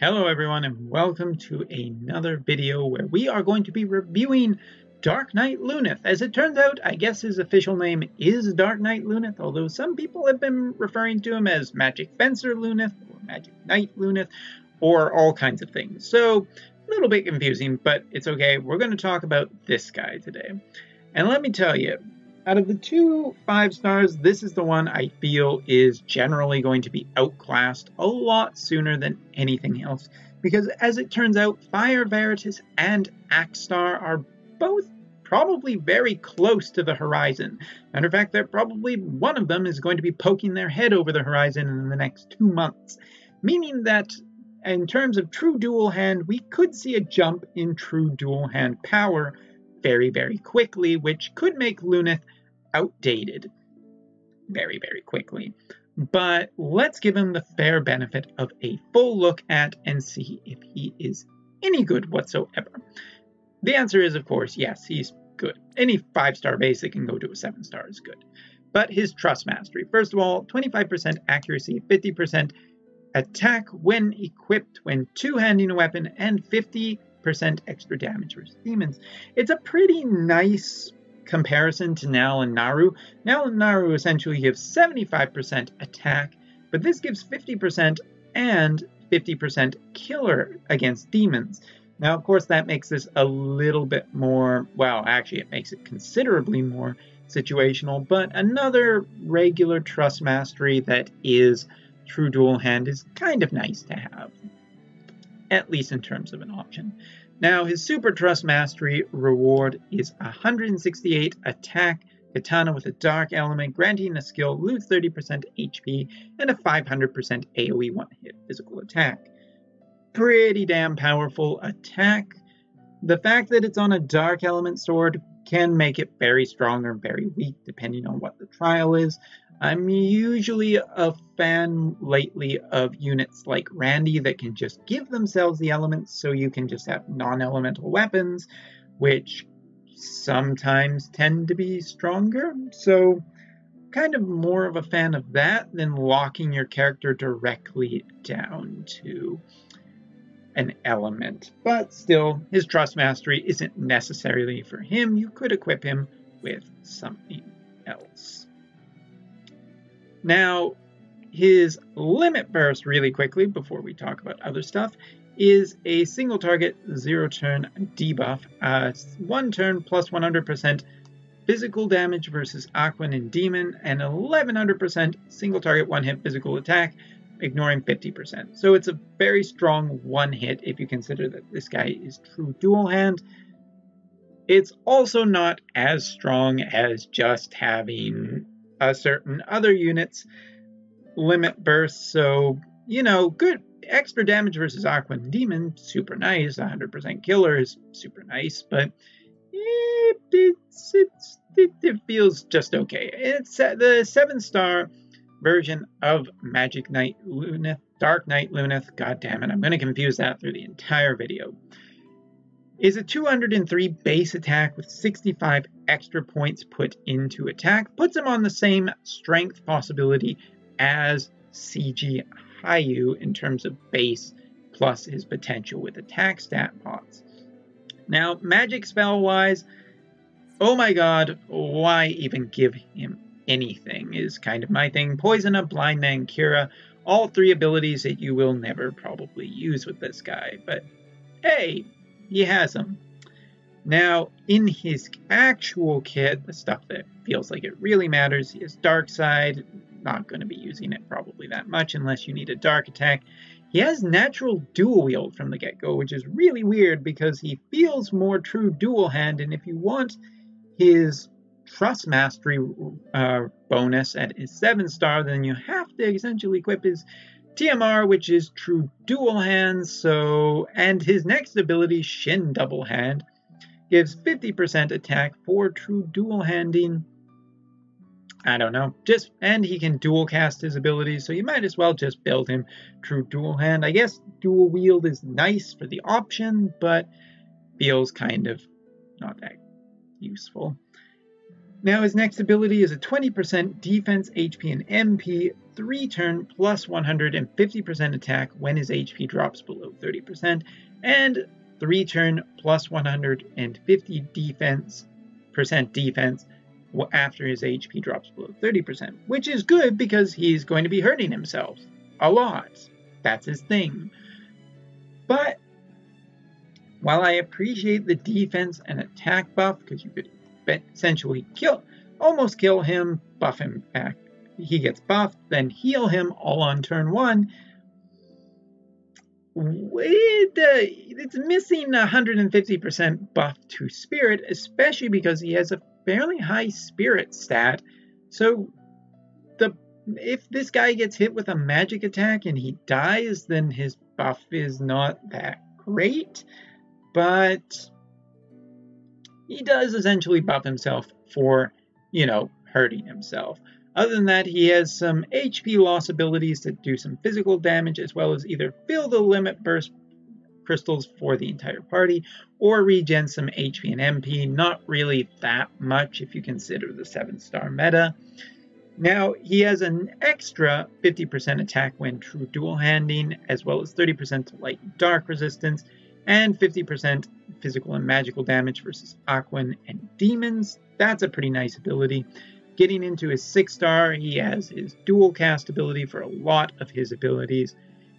Hello everyone and welcome to another video where we are going to be reviewing Dark Knight Luneth. As it turns out, I guess his official name is Dark Knight Luneth, although some people have been referring to him as Magic Fencer Luneth or Magic Knight Luneth or all kinds of things. So a little bit confusing, but it's okay. We're going to talk about this guy today. And let me tell you, out of the two 5 stars, this is the one I feel is generally going to be outclassed a lot sooner than anything else. Because as it turns out, Fire Veritas and Axstar are both probably very close to the horizon. Matter of fact, they're probably one of them is going to be poking their head over the horizon in the next 2 months. Meaning that in terms of true dual hand, we could see a jump in true dual hand power very, very quickly, which could make Luneth outdated very, very quickly. But let's give him the fair benefit of a full look at and see if he is any good whatsoever. The answer is, of course, yes, he's good. Any 5-star basic can go to a 7-star is good. But his Trust Mastery, first of all, 25% accuracy, 50% attack when equipped when two-handing a weapon, and 50% extra damage versus demons. It's a pretty nice comparison to Nal and Naru. Nal and Naru essentially give 75% attack, but this gives 50% and 50% killer against demons. Now, of course, that makes this a little bit more, well, actually, it makes it considerably more situational, but another regular Trust Mastery that is true dual hand is kind of nice to have, at least in terms of an option. Now, his Super Trust Mastery reward is 168 attack, katana with a dark element, granting a skill, lose 30% HP, and a 500% AoE one-hit physical attack. Pretty damn powerful attack. The fact that it's on a dark element sword can make it very strong or very weak, depending on what the trial is. I'm usually a fan lately of units like Randy that can just give themselves the elements, so you can just have non-elemental weapons, which sometimes tend to be stronger. So kind of more of a fan of that than locking your character directly down to an element. But still, his Trust Mastery isn't necessarily for him. You could equip him with something else. Now, his Limit Burst, really quickly, before we talk about other stuff, is a single target 0-turn debuff. 1 turn plus 100% physical damage versus Aquan and Demon, and 1100% single target 1-hit physical attack, ignoring 50%. So it's a very strong one-hit if you consider that this guy is true dual hand. It's also not as strong as just having a certain other unit's limit burst, so, you know, good extra damage versus Aquan Demon, super nice. 100% killer is super nice, but it feels just okay. It's the 7-star version of Magic Knight Luneth, Dark Knight Luneth, god damn it, I'm going to confuse that through the entire video, is a 203 base attack with 65 extra points put into attack, puts him on the same strength possibility as CG Hayu in terms of base plus his potential with attack stat pots. Now, magic spell wise, oh my god, why even give him anything is kind of my thing. Poison Up, Blind Man, Cura, all 3 abilities that you will never probably use with this guy, but hey, he has them. Now, in his actual kit, the stuff that feels like it really matters, he has Dark Side. Not going to be using it probably that much unless you need a dark attack. He has natural dual wield from the get-go, which is really weird because he feels more true dual hand, and if you want his Trust Mastery bonus at his 7-star, then you have to essentially equip his TMR, which is true dual hand, and his next ability, Shin Double Hand, gives 50% attack for true dual handing. I don't know, and he can dual cast his abilities, so you might as well just build him true dual hand. I guess dual wield is nice for the option, but feels kind of not that useful. Now his next ability is a 20% defense, HP, and MP, 3-turn plus 150% attack when his HP drops below 30%, and 3-turn plus 150 defense after his HP drops below 30%, which is good because he's going to be hurting himself a lot. That's his thing. But while I appreciate the defense and attack buff, because you could essentially almost kill him, buff him back, he gets buffed, then heal him all on turn 1, it's missing 150% buff to Spirit, especially because he has a fairly high Spirit stat. So if this guy gets hit with a magic attack and he dies, then his buff is not that great. But he does essentially buff himself for, hurting himself. Other than that, he has some HP loss abilities that do some physical damage, as well as either fill the limit burst crystals for the entire party, or regen some HP and MP. Not really that much if you consider the 7-star meta. Now, he has an extra 50% attack when true dual handing, as well as 30% to light and dark resistance, and 50% physical and magical damage versus Aquan and demons. That's a pretty nice ability. Getting into his 6-star, he has his dual cast ability for a lot of his abilities.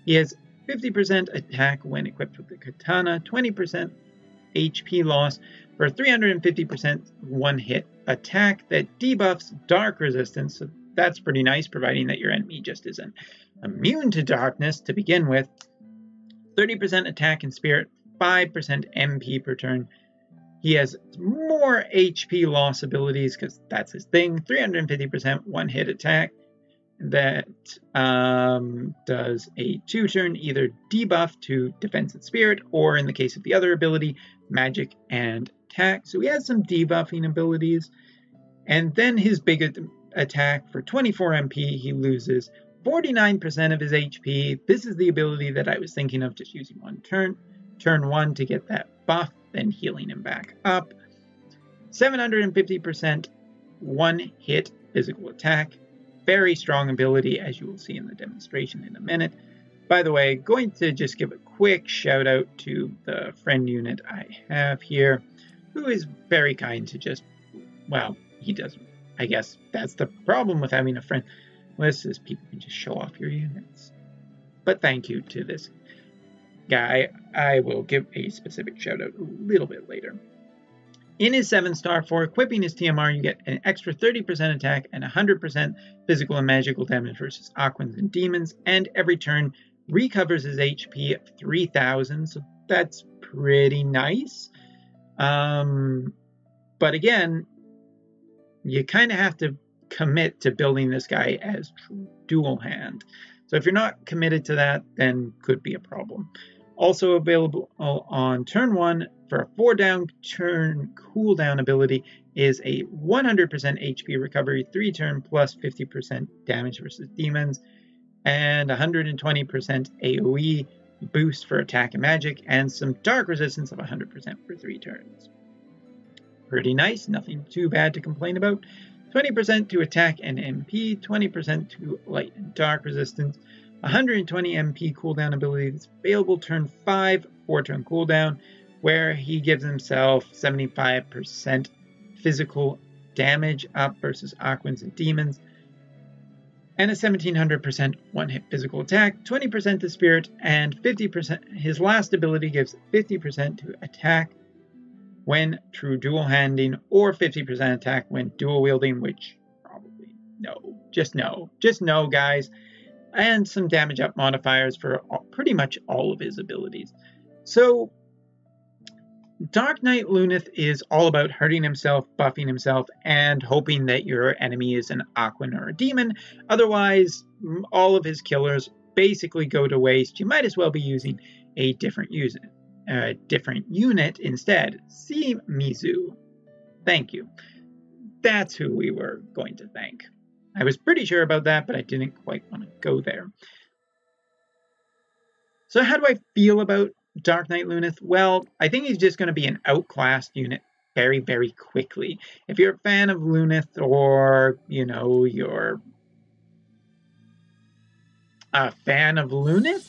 He has 50% attack when equipped with the katana, 20% HP loss for 350% one-hit attack that debuffs dark resistance. So that's pretty nice, providing that your enemy just isn't immune to darkness to begin with. 30% attack and spirit, 5% MP per turn. He has more HP loss abilities because that's his thing. 350% one-hit attack that does a 2-turn either debuff to defense and spirit, or in the case of the other ability, magic and attack. So he has some debuffing abilities. And then his big attack for 24 MP, he loses 49% of his HP. This is the ability that I was thinking of just using one turn 1 to get that buff, then healing him back up. 750% one-hit physical attack. Very strong ability, as you will see in the demonstration in a minute. By the way, going to just give a quick shout out to the friend unit I have here, who is very kind to just, well, he doesn't. I guess that's the problem with having a friend list, is people can just show off your units. But thank you to this guy. I will give a specific shout out a little bit later. In his 7-star, for equipping his TMR, you get an extra 30% attack and 100% physical and magical damage versus Aquans and demons, and every turn recovers his HP of 3,000, so that's pretty nice. But again, you kind of have to commit to building this guy as dual hand. So if you're not committed to that, then could be a problem. Also available on turn 1 for a 4-down turn cooldown ability is a 100% HP recovery, 3-turn plus 50% damage versus demons, and 120% AoE boost for attack and magic, and some dark resistance of 100% for 3 turns. Pretty nice, nothing too bad to complain about. 20% to attack and MP, 20% to light and dark resistance, 120 MP cooldown ability that's available turn 5, 4-turn cooldown, where he gives himself 75% physical damage up versus Aquans and demons, and a 1700% one-hit physical attack, 20% to spirit, and 50%. His last ability gives 50% to attack when true dual handing, or 50% attack when dual wielding, which probably no, just no, guys. And some damage up modifiers for pretty much all of his abilities. So Dark Knight Luneth is all about hurting himself, buffing himself, and hoping that your enemy is an Aquan or a demon. Otherwise, all of his killers basically go to waste. You might as well be using a different unit instead. See Mizu. Thank you. That's who we were going to thank. I was pretty sure about that, but I didn't quite want to go there. So how do I feel about Dark Knight Luneth? Well, I think he's just going to be an outclassed unit very, very quickly. If you're a fan of Luneth, or, you know, you're a fan of Luneth,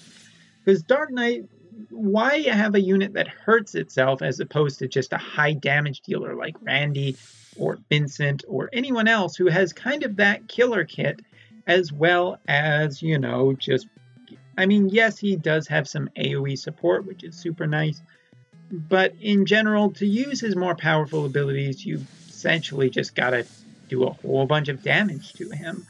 because Dark Knight, why have a unit that hurts itself as opposed to just a high damage dealer like Randy or Vincent or anyone else who has kind of that killer kit, as well as, you know, just, I mean, yes, he does have some AoE support, which is super nice, but in general, to use his more powerful abilities, you essentially just gotta do a whole bunch of damage to him.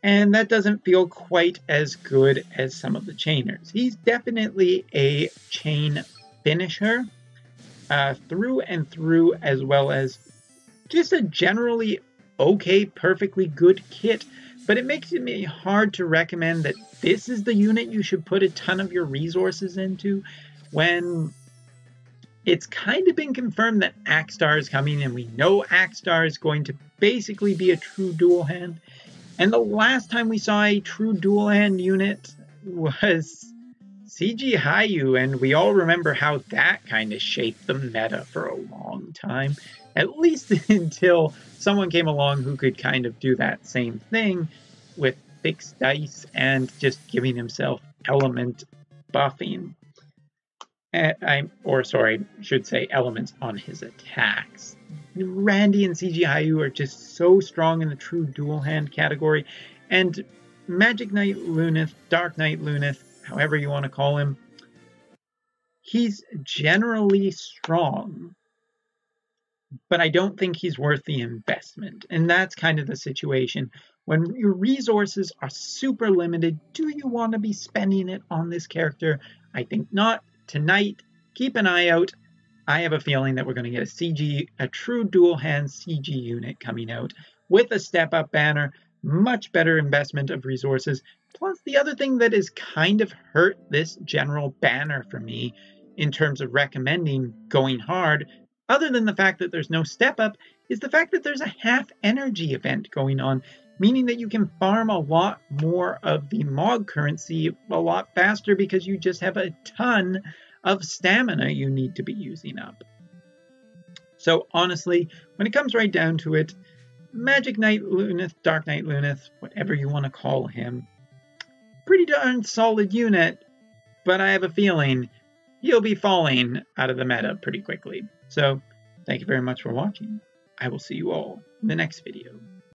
And that doesn't feel quite as good as some of the chainers. He's definitely a chain finisher through and through, as well as just a generally okay, perfectly good kit. But it makes it hard to recommend that this is the unit you should put a ton of your resources into, when it's kind of been confirmed that Axstar is coming, and we know Axstar is going to basically be a true dual hand. And the last time we saw a true dual hand unit was CG Hayu, and we all remember how that kind of shaped the meta for a long time, at least until someone came along who could kind of do that same thing with fixed dice and just giving himself element buffing. Should say elements on his attacks. Randy and CG Hayu are just so strong in the true dual hand category, and Magic Knight Luneth, Dark Knight Luneth, however you want to call him, he's generally strong, but I don't think he's worth the investment. And that's kind of the situation. When your resources are super limited, do you want to be spending it on this character? I think not. Tonight, keep an eye out. I have a feeling that we're going to get a true dual hand CG unit coming out with a step up banner, much better investment of resources. Plus, the other thing that has kind of hurt this general banner for me in terms of recommending going hard, other than the fact that there's no step up, is the fact that there's a half energy event going on, meaning that you can farm a lot more of the Mog currency a lot faster because you just have a ton of stamina you need to be using up. So honestly, when it comes right down to it, Magic Knight Luneth, Dark Knight Luneth, whatever you want to call him, pretty darn solid unit, but I have a feeling he'll be falling out of the meta pretty quickly. So thank you very much for watching. I will see you all in the next video.